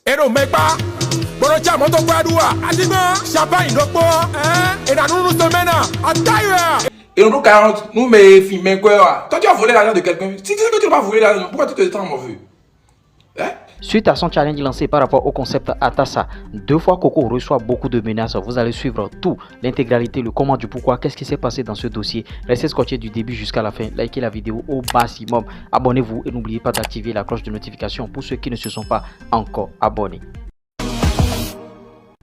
Et non, mais pas. Bon, tiens, mon ton quadroua. Adima, champagne, le pot, hein. Et dans nous semaines, à taille. Et nous 40, nous mais filmer quoi. Toi tu as volé l'argent de quelqu'un. Si tu sais que tu n'as pas volé l'argent, pourquoi tu te sens mauvais? Hein? Suite à son challenge lancé par rapport au concept Atassa, 2 fois Coco reçoit beaucoup de menaces. Vous allez suivre tout, l'intégralité, le comment du pourquoi, qu'est-ce qui s'est passé dans ce dossier. Restez scotché du début jusqu'à la fin, likez la vidéo au maximum, abonnez-vous et n'oubliez pas d'activer la cloche de notification pour ceux qui ne se sont pas encore abonnés.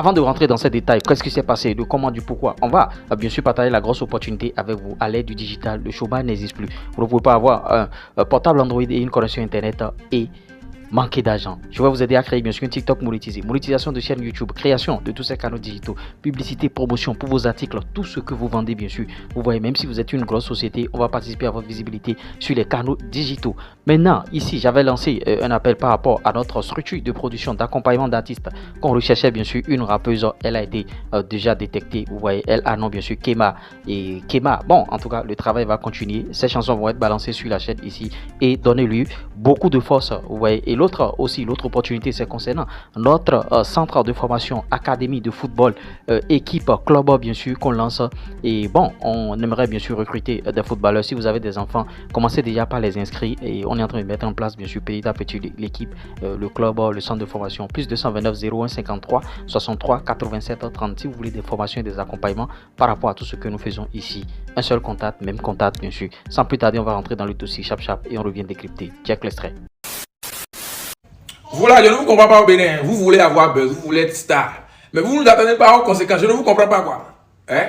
Avant de rentrer dans ces détails, qu'est-ce qui s'est passé, le comment, du pourquoi, on va bien sûr partager la grosse opportunité avec vous à l'aide du digital. Le showbiz n'existe plus. Vous ne pouvez pas avoir un portable Android et une connexion internet et manquer d'argent. Je vais vous aider à créer bien sûr un TikTok monétisé, monétisation de chaîne YouTube, création de tous ces canaux digitaux, publicité, promotion pour vos articles, tout ce que vous vendez bien sûr. Vous voyez, même si vous êtes une grosse société, on va participer à votre visibilité sur les canaux digitaux. Maintenant, ici, j'avais lancé un appel par rapport à notre structure de production, d'accompagnement d'artistes qu'on recherchait bien sûr une rappeuse. Elle a été déjà détectée. Vous voyez, elle a non bien sûr Kema et Kema. Bon, en tout cas, le travail va continuer. Ces chansons vont être balancées sur la chaîne ici et donner lui beaucoup de force. Vous voyez, et l'autre opportunité, c'est concernant notre centre de formation, académie de football, équipe, club bien sûr qu'on lance. Et bon, on aimerait bien sûr recruter des footballeurs. Si vous avez des enfants, commencez déjà par les inscrire et on est en train de mettre en place bien sûr petit à petit l'équipe, le club, le centre de formation. Plus 229 01 53 63 87 30 si vous voulez des formations et des accompagnements par rapport à tout ce que nous faisons ici. Un seul contact, même contact bien sûr. Sans plus tarder, on va rentrer dans le dossier chap et on revient décrypter. Check l'extrait. Voilà, je ne vous comprends pas au Bénin. Vous voulez avoir buzz, vous voulez être star. Mais vous ne vous attendez pas aux conséquences. Je ne vous comprends pas quoi. Hein?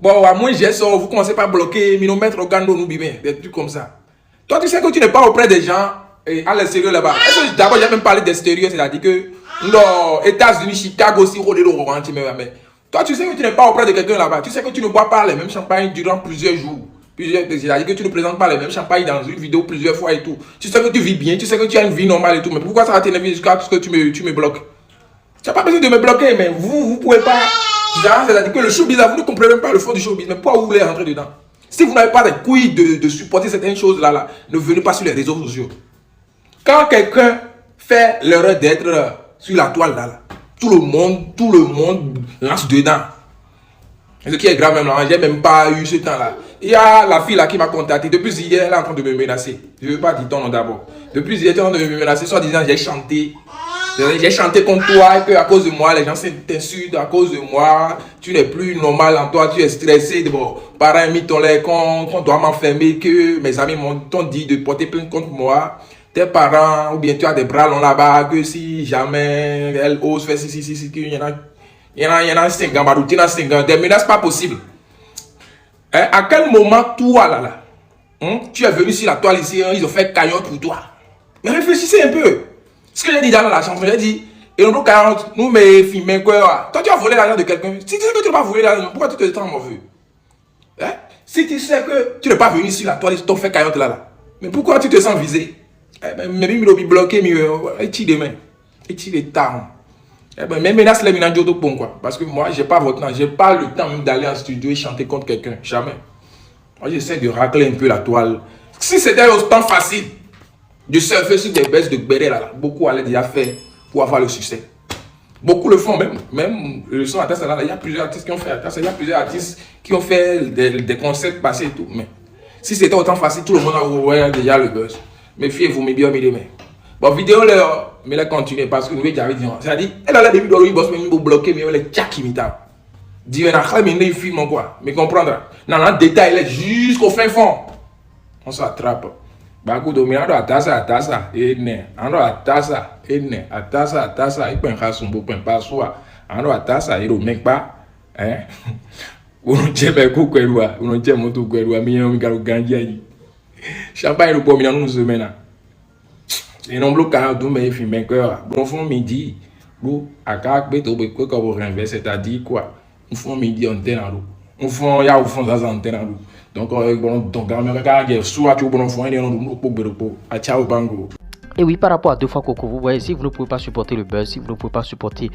Bon, à moins j'ai ça, vous commencez par bloquer, minomètre au gando, nous bimé, des trucs comme ça. Toi, tu sais que tu n'es pas auprès des gens et à l'extérieur là-bas. Est-ce que d'abord, j'ai même parlé d'extérieur, c'est-à-dire que non, États-Unis, Chicago aussi, mais toi, tu sais que tu n'es pas auprès de quelqu'un là-bas. Tu sais que tu ne bois pas les mêmes champagnes durant plusieurs jours. C'est-à-dire que tu ne présentes pas les mêmes champagnes dans une vidéo plusieurs fois et tout. Tu sais que tu vis bien, tu sais que tu as une vie normale et tout. Mais pourquoi ça va t'énerver jusqu'à ce que tu me bloques? Tu n'as pas besoin de me bloquer, mais vous ne pouvez pas. C'est-à-dire que le showbiz, vous ne comprenez même pas le fond du showbiz. Mais pourquoi vous voulez rentrer dedans? Si vous n'avez pas de couilles de supporter certaines choses là, ne venez pas sur les réseaux sociaux. Quand quelqu'un fait l'erreur d'être sur la toile là, tout le monde lance dedans. Et ce qui est grave même là, j'ai même pas eu ce temps là. Il y a la fille là qui m'a contacté. Depuis hier, elle est en train de me menacer. Je ne veux pas dire ton nom d'abord. Depuis hier, elle est en train de me menacer, soit disant j'ai chanté. J'ai chanté contre toi et qu'à cause de moi, les gens t'insultent. À cause de moi, tu n'es plus normal en toi, tu es stressé. Bon, parents mis ton lait qu'on doit m'enfermer, que mes amis t'ont dit de porter plainte contre moi. Tes parents, ou bien tu as des bras longs là-bas, que si jamais elle ose faire si, qu'il y en a 5 ans, Barouti, il y en a 5 ans, des menaces pas possible. Hein? À quel moment, toi là, tu es venu sur la toile ici, ils ont fait caillotte pour toi. Mais réfléchissez un peu. Ce que j'ai dit dans la chanson, j'ai dit, et nous 40, nous mais filmer quoi. Toi, tu as volé l'argent de quelqu'un. Si tu sais que tu n'as pas volé l'argent, pourquoi tu te sens mauvais? Hein? Si tu sais que tu n'es pas venu sur la toile, ils t'ont fait caillotte là. Mais pourquoi tu te sens visé? Mais il m'a bloqué, mais tu demain. Et tu les tarmes. Mais menace les menaces d'autres bon quoi. Parce que moi, j'ai pas votre temps. J'ai pas le temps même d'aller en studio et chanter contre quelqu'un. Jamais. Moi, j'essaie de racler un peu la toile. Si c'était autant facile de surfer sur des baisses de béret là, beaucoup allaient déjà faire pour avoir le succès. Beaucoup le font même le son Atassa là, il y a plusieurs artistes qui ont fait Atassa, il y a plusieurs artistes qui ont fait des concerts passés et tout. Mais si c'était autant facile, tout le monde aurait déjà le buzz. Mais fiez-vous, mais bien, mais bon, vidéo là, mais là continue parce que nous j'avais dit, c'est-à-dire, elle a la début de l'eau, il bosse même bloquer, mais elle est tchak imita. Dis, on a quand même une film quoi, mais comprendre. Dans le détail, elle est jusqu'au fin fond. On s'attrape. Bah, écoute, on a Atassa, et né, on a Atassa, et né, Atassa, il peut en son beau point pas soi. On a Atassa, il ne pas, hein. On ne tient pas beaucoup, on ne tient pas tout, mais on a gagné. Champagne, le premier nous semaine. Et non, bloqué à tout, mais il fait mes cœurs. Bon, fond midi, l'eau, à quatre bêtes, au bec, quand vous renversez, c'est-à-dire quoi? On fait midi en terre à l'eau. On fait, ya, au fond, ça, en terre à l'eau. Donc, bon, donc, quand même, soit tu bon, fond, il y a un peu de à ciao, bango. Et oui, par rapport à deux fois Coco, vous voyez, si vous ne pouvez pas supporter le buzz, si vous ne pouvez pas supporter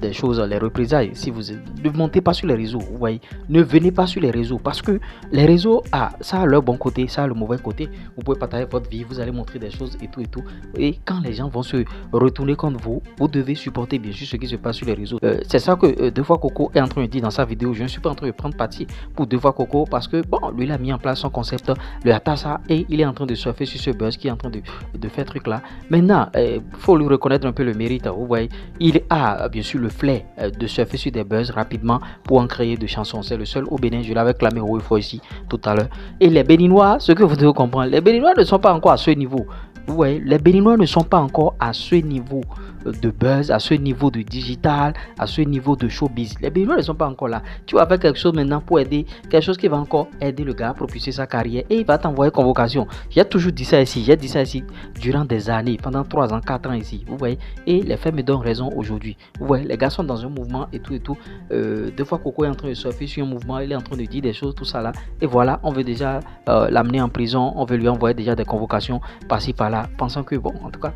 des choses, les représailles, si vous ne montez pas sur les réseaux, vous voyez, ne venez pas sur les réseaux parce que les réseaux, ça a leur bon côté, ça a le mauvais côté. Vous pouvez partager votre vie, vous allez montrer des choses et tout et tout. Et quand les gens vont se retourner contre vous, vous devez supporter bien sûr ce qui se passe sur les réseaux. C'est ça que deux fois Coco est en train de dire dans sa vidéo. Je ne suis pas en train de prendre parti pour deux fois Coco parce que bon, lui il a mis en place son concept, le Atassa, et il est en train de surfer sur ce buzz qui est en train de faire truc là. Maintenant, il faut lui reconnaître un peu le mérite. Vous voyez, il a bien sûr le flair de surfer sur des buzz rapidement pour en créer de chansons. C'est le seul au Bénin. Je l'avais clamé haut et fort ici tout à l'heure. Et les Béninois, ce que vous devez comprendre, les Béninois ne sont pas encore à ce niveau. Vous voyez, les Béninois ne sont pas encore à ce niveau de buzz, à ce niveau de digital, à ce niveau de showbiz. Les Béninois ne sont pas encore là. Tu vas faire quelque chose maintenant pour aider, quelque chose qui va encore aider le gars à propulser sa carrière et il va t'envoyer convocation. J'ai toujours dit ça ici, j'ai dit ça ici durant des années, pendant 3 ans, 4 ans ici. Vous voyez, et les faits me donnent raison aujourd'hui. Vous voyez, les gars sont dans un mouvement et tout et tout. Deux fois Coco est en train de surfer sur un mouvement, il est en train de dire des choses, tout ça là. Et voilà, on veut déjà l'amener en prison, on veut lui envoyer déjà des convocations par-ci par-là, pensant que bon, en tout cas,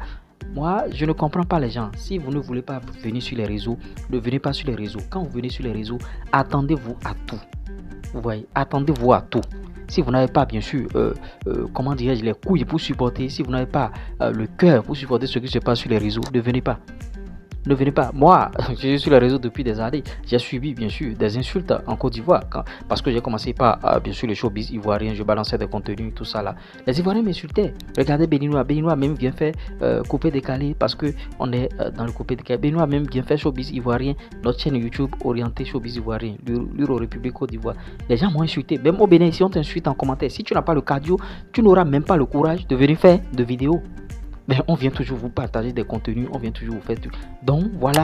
moi, je ne comprends pas les gens. Si vous ne voulez pas venir sur les réseaux, ne venez pas sur les réseaux. Quand vous venez sur les réseaux, attendez-vous à tout. Vous voyez, attendez-vous à tout. Si vous n'avez pas, bien sûr, comment dirais-je, les couilles pour supporter, si vous n'avez pas le cœur pour supporter ce qui se passe sur les réseaux, ne venez pas. Ne venez pas. Moi, je suis sur les réseaux depuis des années. J'ai subi, bien sûr, des insultes en Côte d'Ivoire. Parce que j'ai commencé par, bien sûr, le showbiz ivoirien. Je balançais des contenus, tout ça là. Les Ivoiriens m'insultaient. Regardez Béninois. Béninois même bien fait couper décalé parce qu'on est dans le coupé décalé. Béninois même bien fait showbiz ivoirien. Notre chaîne YouTube orientée showbiz ivoirien. L'Euro République Côte d'Ivoire. Les gens m'ont insulté. Même au Bénin, si on t'insulte en commentaire, si tu n'as pas le cardio, tu n'auras même pas le courage de venir faire de vidéos. Mais on vient toujours vous partager des contenus, on vient toujours vous faire tout. Donc voilà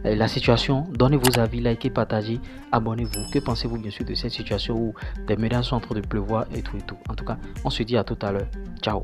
la situation. Donnez vos avis, likez, partagez, abonnez-vous. Que pensez-vous bien sûr de cette situation où des menaces sont en train de pleuvoir et tout et tout. En tout cas, on se dit à tout à l'heure. Ciao.